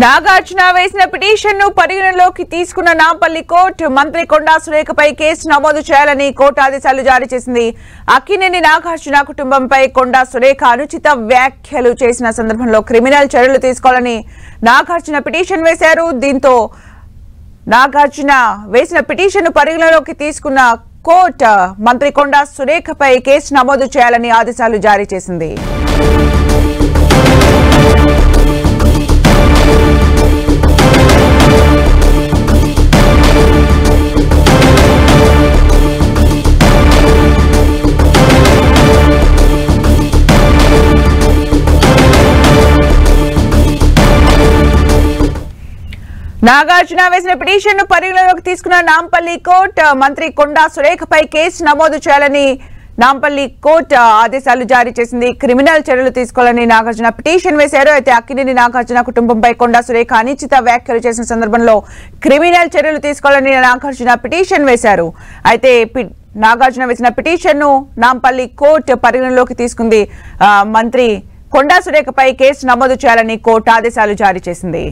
నాగార్జున వేసిన పిటిషన్ను పరిగణలోకి తీసుకున్న నాంపల్లి కోర్టు మంత్రి కొండా సురేఖపై కేసు నమోదు చేయాలని కోర్టు ఆదేశాలు జారీ చేసింది. అక్కినేని నాగార్జున కుటుంబంపై కొండా సురేఖ అనుచిత వ్యాఖ్యలు చేసిన సందర్భంలో క్రిమినల్ చర్యలు తీసుకోవాలని నాగార్జున పిటిషన్ వేశారు. దీంతో నాగార్జున వేసిన పిటిషన్ను పరిగణలోకి తీసుకున్న కోర్టు మంత్రి కొండా సురేఖపై కేసు నమోదు చేయాలని ఆదేశాలు జారీ చేసింది. నాగార్జున వేసిన పిటిషన్ను పరిగణలోకి తీసుకున్న నాంపల్లి కోర్టు మంత్రి కొండా సురేఖపై కేసు నమోదు చేయాలని నాంపల్లి కోర్టు ఆదేశాలు జారీ చేసింది. క్రిమినల్ చర్యలు తీసుకోవాలని నాగార్జున పిటిషన్ వేశారు. అయితే అక్కినేని నాగార్జున కుటుంబంపై కొండా సురేఖ అనుచిత వ్యాఖ్యలు చేసిన సందర్భంలో క్రిమినల్ చర్యలు తీసుకోవాలని నాగార్జున పిటిషన్ వేశారు. అయితే నాగార్జున వేసిన పిటిషన్ను నాంపల్లి కోర్టు పరిగణలోకి తీసుకుంది. మంత్రి కొండా సురేఖపై కేసు నమోదు చేయాలని కోర్టు ఆదేశాలు జారీ చేసింది.